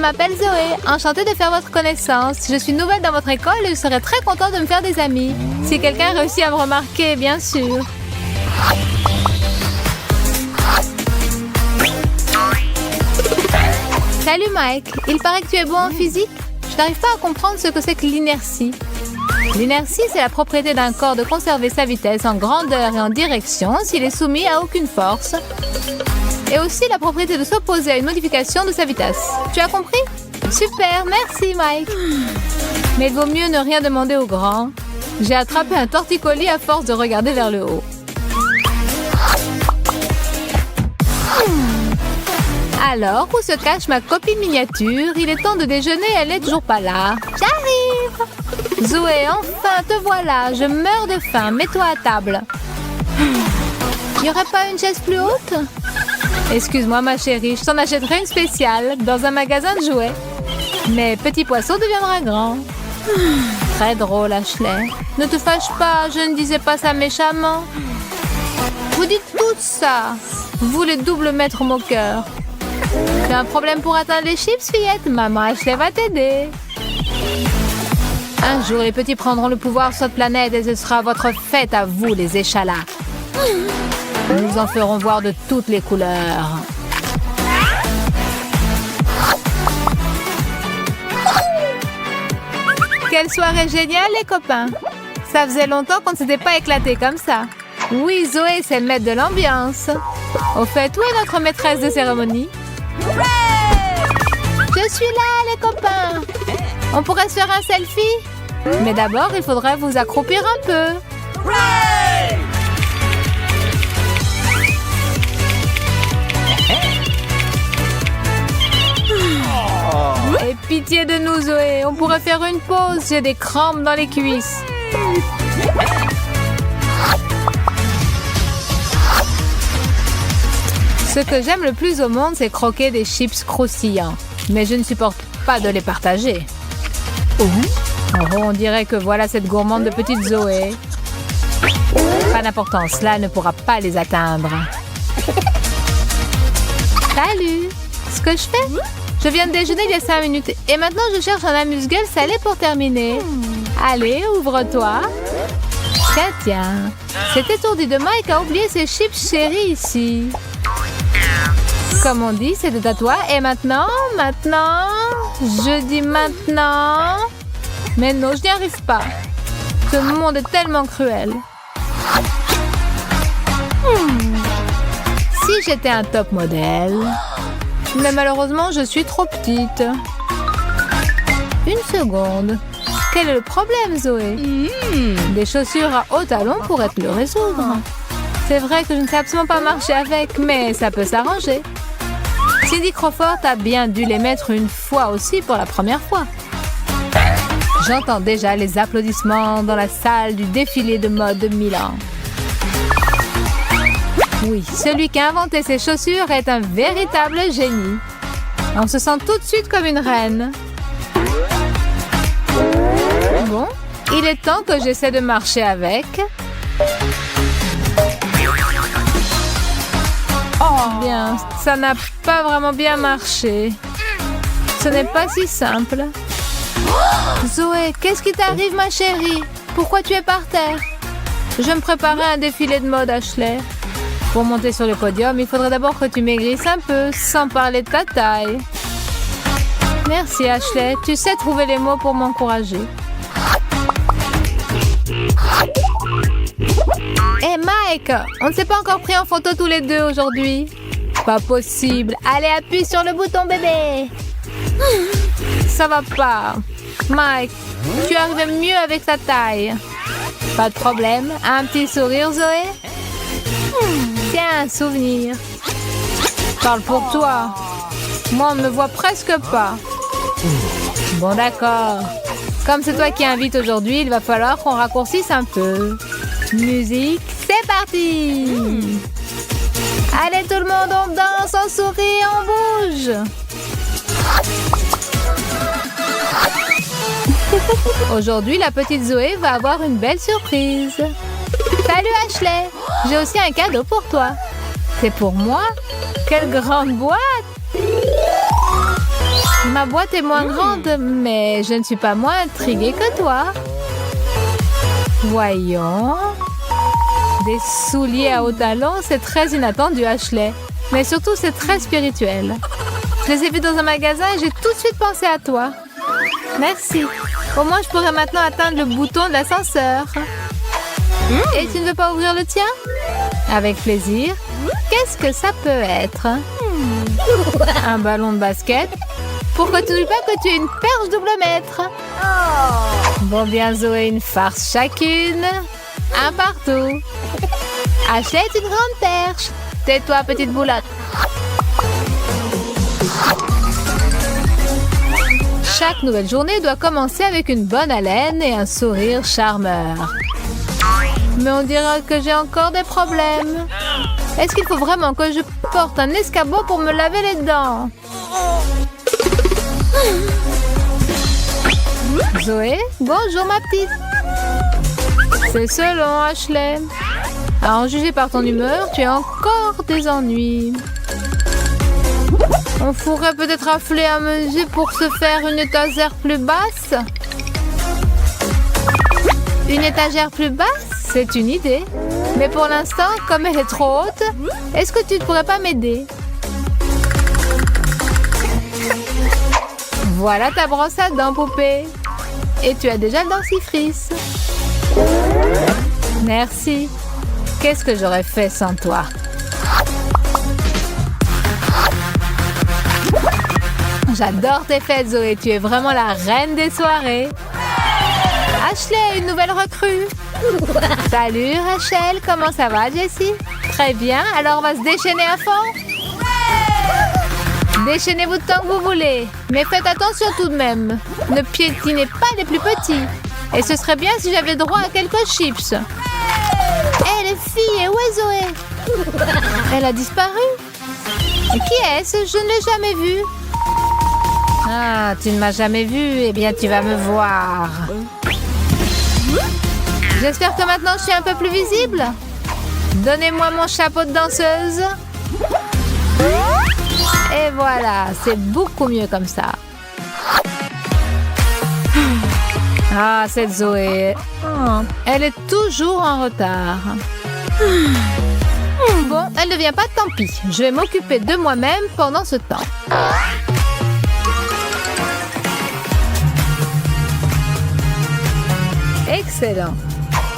m'appelle Zoé. Enchantée de faire votre connaissance. Je suis nouvelle dans votre école et je serais très contente de me faire des amis. Si quelqu'un réussit à me remarquer, bien sûr. Salut Mike. Il paraît que tu es bon en physique. Je n'arrive pas à comprendre ce que c'est que l'inertie. L'inertie, c'est la propriété d'un corps de conserver sa vitesse en grandeur et en direction s'il est soumis à aucune force. Et aussi la propriété de s'opposer à une modification de sa vitesse. Tu as compris? Super, merci Mike. Mais il vaut mieux ne rien demander aux grands. J'ai attrapé un torticolis à force de regarder vers le haut. Alors, où se cache ma copine miniature? Il est temps de déjeuner, elle n'est toujours pas là. J'arrive! Zoé, enfin, te voilà. Je meurs de faim. Mets-toi à table. Il n'y aurait pas une chaise plus haute? Excuse-moi, ma chérie, je t'en achèterai une spéciale dans un magasin de jouets. Mais petit poisson deviendra grand. Très drôle, Ashley. Ne te fâche pas, je ne disais pas ça méchamment. Vous dites tout ça. Vous, les doubles maîtres moqueurs. Tu as un problème pour atteindre les chips, fillette? Maman Ashley va t'aider. Un jour, les petits prendront le pouvoir sur cette planète et ce sera votre fête à vous, les échalas. Nous en ferons voir de toutes les couleurs. Quelle soirée géniale, les copains! Ça faisait longtemps qu'on ne s'était pas éclaté comme ça. Oui, Zoé, c'est le maître de l'ambiance. Au fait, où est notre maîtresse de cérémonie? Je suis là, les copains! On pourrait se faire un selfie? Mais d'abord, il faudrait vous accroupir un peu. Et pitié de nous, Zoé. On pourrait faire une pause. J'ai des crampes dans les cuisses. Ce que j'aime le plus au monde, c'est croquer des chips croustillants. Mais je ne supporte pas de les partager. Oh, on dirait que voilà cette gourmande de petite Zoé. Pas d'importance, cela ne pourra pas les atteindre. Salut! Ce que je fais? Je viens de déjeuner il y a 5 minutes et maintenant je cherche un amuse-gueule salé pour terminer. Allez, ouvre-toi. Tiens. Cet étourdi de Mike a oublié ses chips chéris ici. Comme on dit, c'est à toi. Et maintenant, je dis maintenant. Mais non, je n'y arrive pas. Ce monde est tellement cruel. Si j'étais un top modèle. Mais malheureusement, je suis trop petite. Une seconde. Quel est le problème, Zoé? Des chaussures à hauts talons pourraient te le résoudre. C'est vrai que je ne sais absolument pas marcher avec, mais ça peut s'arranger. Cindy Crawford a bien dû les mettre une fois aussi pour la première fois. J'entends déjà les applaudissements dans la salle du défilé de mode de Milan. Oui, celui qui a inventé ces chaussures est un véritable génie. On se sent tout de suite comme une reine. Bon, il est temps que j'essaie de marcher avec. Oh, bien, ça n'a pas vraiment bien marché. Ce n'est pas si simple. Zoé, qu'est-ce qui t'arrive, ma chérie? Pourquoi tu es par terre? Je me préparais à un défilé de mode, Ashley. Pour monter sur le podium, il faudrait d'abord que tu maigrisses un peu, sans parler de ta taille. Merci, Ashley. Tu sais trouver les mots pour m'encourager. Hé, Mike, on ne s'est pas encore pris en photo tous les deux aujourd'hui. Pas possible. Allez, appuie sur le bouton, bébé. Ça va pas. Mike, tu arrives mieux avec ta taille. Pas de problème. Un petit sourire, Zoé? Tiens, un souvenir. Parle pour toi. Moi, on ne me voit presque pas. Bon, d'accord. Comme c'est toi qui invite aujourd'hui, il va falloir qu'on raccourcisse un peu. Musique, c'est parti! Allez, tout le monde, on danse, on sourit, on bouge! Aujourd'hui, la petite Zoé va avoir une belle surprise. Salut Ashley! J'ai aussi un cadeau pour toi. C'est pour moi? Quelle grande boîte! Ma boîte est moins grande, mais je ne suis pas moins intriguée que toi. Voyons. Des souliers à hauts talons, c'est très inattendu, Ashley. Mais surtout, c'est très spirituel. Je les ai vus dans un magasin et j'ai tout de suite pensé à toi. Merci. Au moins, je pourrais maintenant atteindre le bouton de l'ascenseur. Et tu ne veux pas ouvrir le tien? Avec plaisir. Qu'est-ce que ça peut être? Un ballon de basket? Pourquoi tu ne dis pas que tu es une perche double mètre? Bon bien, Zoé, une farce chacune. Un partout. Ashley est une grande perche. Tais-toi, petite boulotte. Chaque nouvelle journée doit commencer avec une bonne haleine et un sourire charmeur. Mais on dirait que j'ai encore des problèmes. Est-ce qu'il faut vraiment que je porte un escabeau pour me laver les dents? Zoé, bonjour ma petite. C'est selon, Ashley. À en juger par ton humeur, tu as encore des ennuis. On pourrait peut-être affler à mesure pour se faire une étagère plus basse. Une étagère plus basse? C'est une idée. Mais pour l'instant, comme elle est trop haute, est-ce que tu ne pourrais pas m'aider? Voilà ta brosse à dents, poupée. Et tu as déjà le dentifrice. Merci. Qu'est-ce que j'aurais fait sans toi? J'adore tes fêtes, Zoé. Tu es vraiment la reine des soirées. Ashley, une nouvelle recrue. Salut, Rachel. Comment ça va, Jessie? Très bien. Alors, on va se déchaîner à fond? Déchaînez-vous tant que vous voulez. Mais faites attention tout de même. Ne piétinez pas les plus petits. Et ce serait bien si j'avais droit à quelques chips. Hé, les filles, où est Zoé? Elle a disparu. Qui est-ce? Je ne l'ai jamais vue. Ah, tu ne m'as jamais vue. Eh bien, tu vas me voir. J'espère que maintenant, je suis un peu plus visible. Donnez-moi mon chapeau de danseuse. Et voilà, c'est beaucoup mieux comme ça. Ah, cette Zoé. Elle est toujours en retard. Bon, elle ne vient pas, tant pis. Je vais m'occuper de moi-même pendant ce temps. Excellent.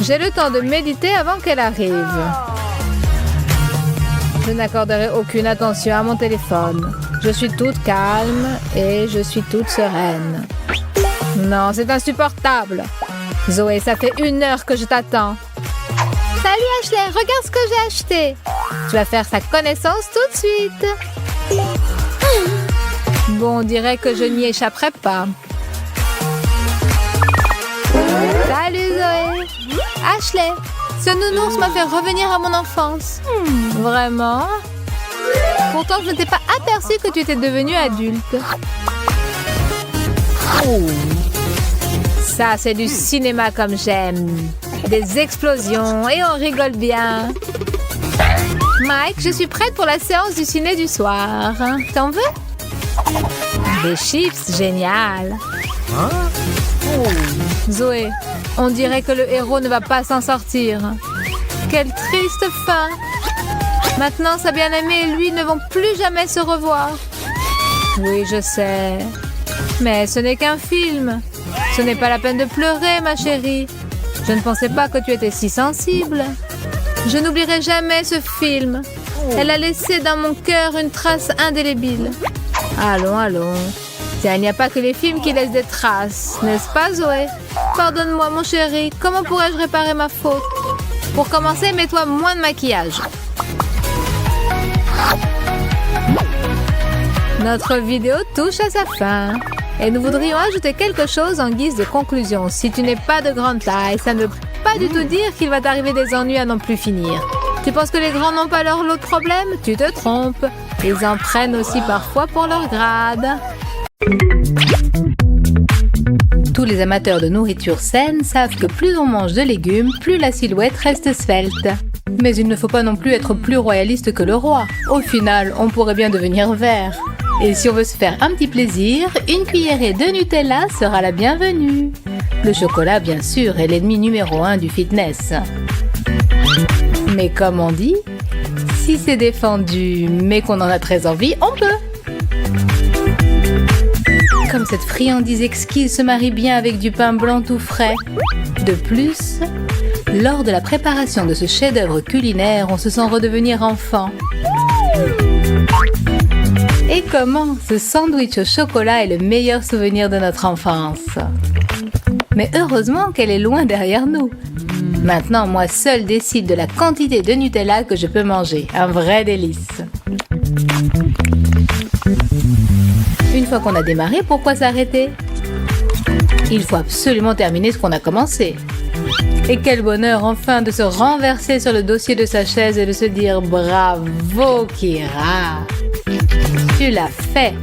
J'ai le temps de méditer avant qu'elle arrive. Je n'accorderai aucune attention à mon téléphone. Je suis toute calme et je suis toute sereine. Non, c'est insupportable. Zoé, ça fait 1 heure que je t'attends. Salut Ashley, regarde ce que j'ai acheté. Tu vas faire sa connaissance tout de suite. Bon, on dirait que je n'y échapperai pas. Salut Zoé. Ashley, ce nounours m'a fait revenir à mon enfance. Vraiment? Pourtant, je ne t'ai pas aperçu que tu étais devenue adulte. Ça, c'est du cinéma comme j'aime. Des explosions et on rigole bien. Mike, je suis prête pour la séance du ciné du soir. T'en veux? Des chips, génial. Zoé, on dirait que le héros ne va pas s'en sortir. Quelle triste fin. Maintenant, sa bien-aimée et lui ne vont plus jamais se revoir. Oui, je sais. Mais ce n'est qu'un film. Ce n'est pas la peine de pleurer, ma chérie. Je ne pensais pas que tu étais si sensible. Je n'oublierai jamais ce film. Elle a laissé dans mon cœur une trace indélébile. Allons, allons. Tiens, il n'y a pas que les films qui laissent des traces, n'est-ce pas, Zoé? Pardonne-moi, mon chéri. Comment pourrais-je réparer ma faute? Pour commencer, mets-toi moins de maquillage. Notre vidéo touche à sa fin. Et nous voudrions ajouter quelque chose en guise de conclusion. Si tu n'es pas de grande taille, ça ne veut pas du tout dire qu'il va t'arriver des ennuis à n'en plus finir. Tu penses que les grands n'ont pas leur lot de problèmes? Tu te trompes. Ils en prennent aussi parfois pour leur grade. Tous les amateurs de nourriture saine savent que plus on mange de légumes, plus la silhouette reste svelte. Mais il ne faut pas non plus être plus royaliste que le roi. Au final, on pourrait bien devenir vert. Et si on veut se faire un petit plaisir, une cuillerée de Nutella sera la bienvenue. Le chocolat, bien sûr, est l'ennemi numéro 1 du fitness. Mais comme on dit, si c'est défendu, mais qu'on en a très envie, on peut. Comme cette friandise exquise se marie bien avec du pain blanc tout frais. De plus, lors de la préparation de ce chef-d'œuvre culinaire, on se sent redevenir enfant. Et comment ce sandwich au chocolat est le meilleur souvenir de notre enfance. Mais heureusement qu'elle est loin derrière nous. Maintenant, moi seule décide de la quantité de Nutella que je peux manger. Un vrai délice. Une fois qu'on a démarré, pourquoi s'arrêter? Il faut absolument terminer ce qu'on a commencé. Et quel bonheur enfin de se renverser sur le dossier de sa chaise et de se dire « Bravo Kira, tu l'as fait !»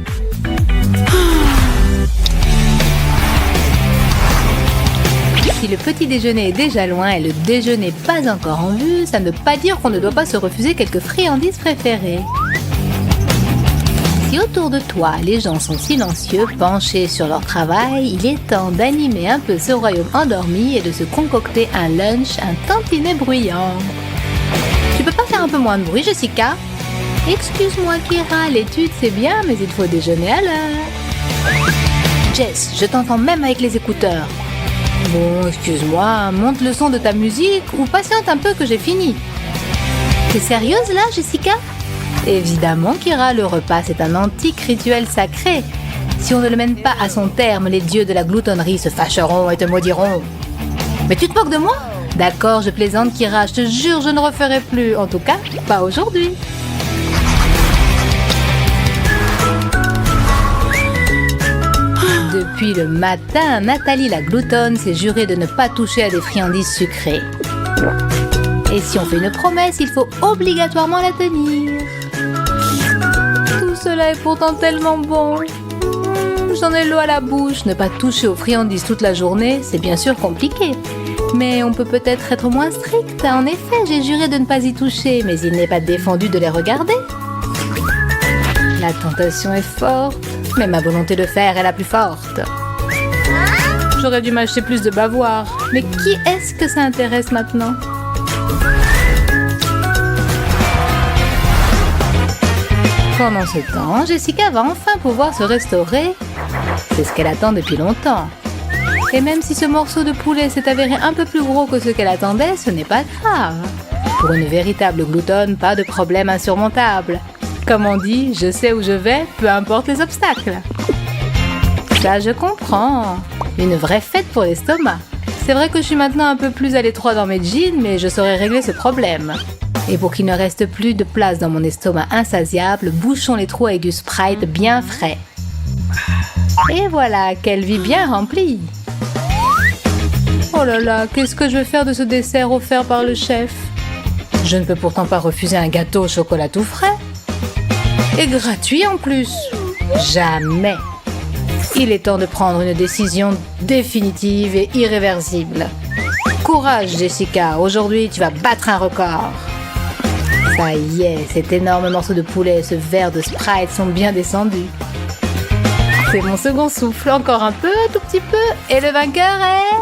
Si le petit déjeuner est déjà loin et le déjeuner pas encore en vue, ça ne veut pas dire qu'on ne doit pas se refuser quelques friandises préférées. Si autour de toi, les gens sont silencieux, penchés sur leur travail, il est temps d'animer un peu ce royaume endormi et de se concocter un lunch, un tantinet bruyant. Tu peux pas faire un peu moins de bruit, Jessica? Excuse-moi, Kira, l'étude c'est bien, mais il faut déjeuner à l'heure. Jess, je t'entends même avec les écouteurs. Bon, excuse-moi, monte le son de ta musique ou patiente un peu que j'ai fini. T'es sérieuse là, Jessica? Évidemment, Kira, le repas c'est un antique rituel sacré. Si on ne le mène pas à son terme, les dieux de la gloutonnerie se fâcheront et te maudiront. Mais tu te moques de moi? D'accord, je plaisante, Kira, je te jure, je ne referai plus. En tout cas, pas aujourd'hui. Depuis le matin, Nathalie la gloutonne s'est jurée de ne pas toucher à des friandises sucrées. Et si on fait une promesse, il faut obligatoirement la tenir. Tout cela est pourtant tellement bon. J'en ai l'eau à la bouche. Ne pas toucher aux friandises toute la journée, c'est bien sûr compliqué. Mais on peut peut-être être moins strict. En effet, j'ai juré de ne pas y toucher, mais il n'est pas défendu de les regarder. La tentation est forte, mais ma volonté de faire est la plus forte. J'aurais dû m'acheter plus de bavoirs. Mais qui est-ce que ça intéresse maintenant? Pendant ce temps, Jessica va enfin pouvoir se restaurer. C'est ce qu'elle attend depuis longtemps. Et même si ce morceau de poulet s'est avéré un peu plus gros que ce qu'elle attendait, ce n'est pas grave. Pour une véritable gloutonne, pas de problème insurmontable. Comme on dit, je sais où je vais, peu importe les obstacles. Ça, je comprends. Une vraie fête pour l'estomac. C'est vrai que je suis maintenant un peu plus à l'étroit dans mes jeans, mais je saurais régler ce problème. Et pour qu'il ne reste plus de place dans mon estomac insatiable, bouchons les trous avec du Sprite bien frais. Et voilà, quelle vie bien remplie! Oh là là, qu'est-ce que je vais faire de ce dessert offert par le chef? Je ne peux pourtant pas refuser un gâteau au chocolat tout frais. Et gratuit en plus. Jamais. Il est temps de prendre une décision définitive et irréversible. Courage, Jessica. Aujourd'hui, tu vas battre un record. Ça y est, cet énorme morceau de poulet et ce verre de Sprite sont bien descendus. C'est mon second souffle. Encore un peu, tout petit peu. Et le vainqueur est...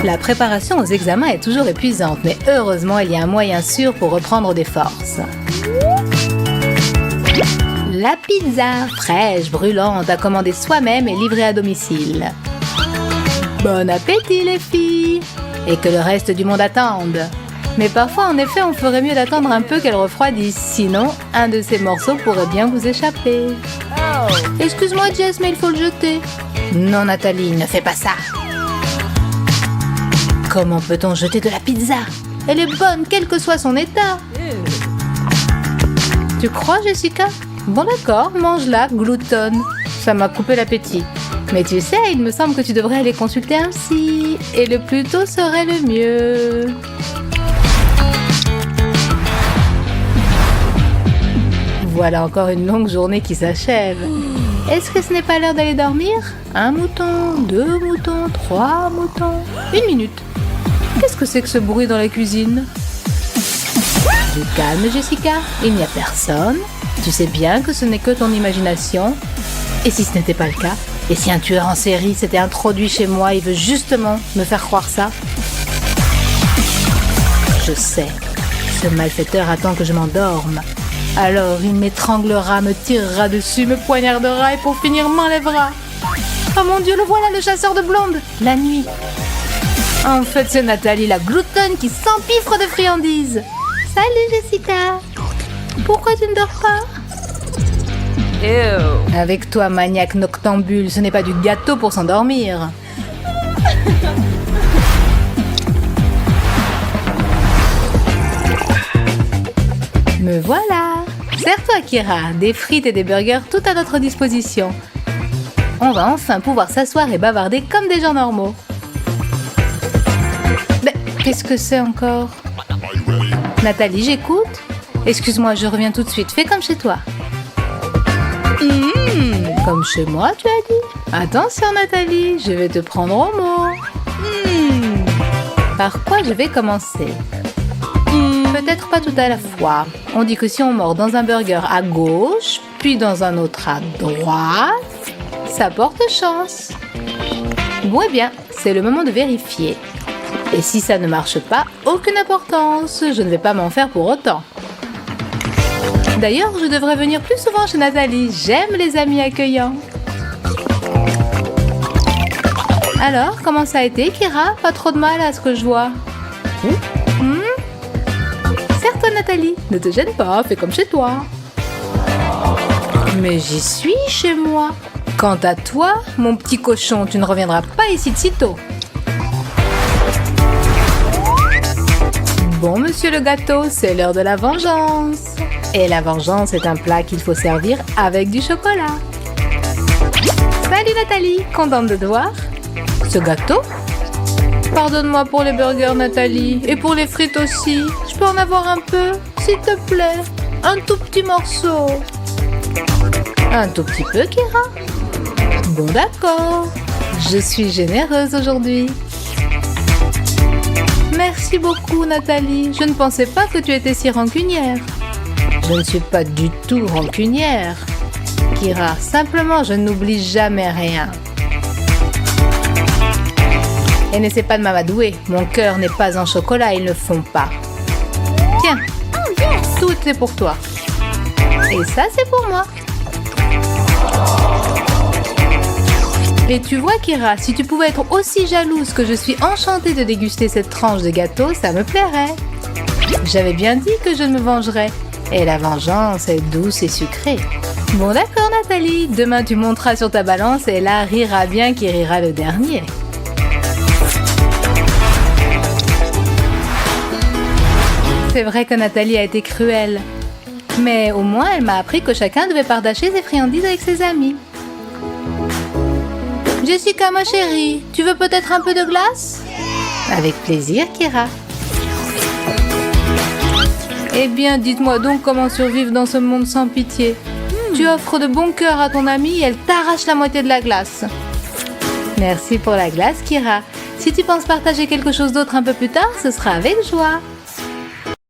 La préparation aux examens est toujours épuisante, mais heureusement, il y a un moyen sûr pour reprendre des forces. La pizza, fraîche, brûlante, à commander soi-même et livrée à domicile. Bon appétit les filles! Et que le reste du monde attende. Mais parfois, en effet, on ferait mieux d'attendre un peu qu'elle refroidisse. Sinon, un de ces morceaux pourrait bien vous échapper. Excuse-moi Jess, mais il faut le jeter. Non Nathalie, ne fais pas ça. Comment peut-on jeter de la pizza? Elle est bonne, quel que soit son état. Tu crois, Jessica? Bon d'accord, mange-la, gloutonne. Ça m'a coupé l'appétit. Mais tu sais, il me semble que tu devrais aller consulter un psy. Et le plus tôt serait le mieux. Voilà encore une longue journée qui s'achève. Est-ce que ce n'est pas l'heure d'aller dormir? Un mouton, 2 moutons, 3 moutons. 1 minute. Qu'est-ce que c'est que ce bruit dans la cuisine? Du calme, Jessica. Il n'y a personne. Tu sais bien que ce n'est que ton imagination. Et si ce n'était pas le cas? Et si un tueur en série s'était introduit chez moi et veut justement me faire croire ça? Je sais. Ce malfaiteur attend que je m'endorme. Alors il m'étranglera, me tirera dessus, me poignardera et pour finir m'enlèvera. Oh mon Dieu, le voilà, le chasseur de blondes. La nuit. En fait, c'est Nathalie, la gloutonne qui s'empiffre de friandises. Salut Jessica. Pourquoi tu ne dors pas? Ew. Avec toi, maniaque noctambule, ce n'est pas du gâteau pour s'endormir. Me voilà. Sers-toi, Kira. Des frites et des burgers tout à notre disposition. On va enfin pouvoir s'asseoir et bavarder comme des gens normaux. Mais qu'est-ce que c'est encore? Nathalie, j'écoute. Excuse-moi, je reviens tout de suite. Fais comme chez toi. Comme chez moi, tu as dit? Attention, Nathalie, je vais te prendre au mot. Par quoi je vais commencer? Peut-être pas tout à la fois. On dit que si on mord dans un burger à gauche, puis dans un autre à droite, ça porte chance. Bon, eh bien, c'est le moment de vérifier. Et si ça ne marche pas, aucune importance. Je ne vais pas m'en faire pour autant. D'ailleurs, je devrais venir plus souvent chez Nathalie. J'aime les amis accueillants. Alors, comment ça a été, Kira? Pas trop de mal à ce que je vois. Serre-toi, Nathalie. Ne te gêne pas, fais comme chez toi. Mais j'y suis chez moi. Quant à toi, mon petit cochon, tu ne reviendras pas ici de sitôt. Bon, monsieur le gâteau, c'est l'heure de la vengeance. Et la vengeance est un plat qu'il faut servir avec du chocolat. Salut Nathalie, contente de te voir. Ce gâteau? Pardonne-moi pour les burgers, Nathalie, et pour les frites aussi. Je peux en avoir un peu, s'il te plaît? Un tout petit morceau. Un tout petit peu, Kira? Bon, d'accord. Je suis généreuse aujourd'hui. Merci beaucoup, Nathalie. Je ne pensais pas que tu étais si rancunière. Je ne suis pas du tout rancunière, Kira. Simplement, je n'oublie jamais rien. Et n'essaie pas de m'amadouer. Mon cœur n'est pas en chocolat, ils ne font pas. Tiens, tout est pour toi. Et ça, c'est pour moi. Et tu vois, Kira, si tu pouvais être aussi jalouse que je suis enchantée de déguster cette tranche de gâteau, ça me plairait. J'avais bien dit que je me vengerais. Et la vengeance est douce et sucrée. Bon, d'accord, Nathalie. Demain, tu monteras sur ta balance et là, rira bien qui rira le dernier. C'est vrai que Nathalie a été cruelle. Mais au moins, elle m'a appris que chacun devait partager ses friandises avec ses amis. Jessica, ma chérie, tu veux peut-être un peu de glace? Avec plaisir, Kira. Eh bien, dites-moi donc comment survivre dans ce monde sans pitié. Tu offres de bon cœur à ton amie et elle t'arrache la moitié de la glace. Merci pour la glace, Kira. Si tu penses partager quelque chose d'autre un peu plus tard, ce sera avec joie.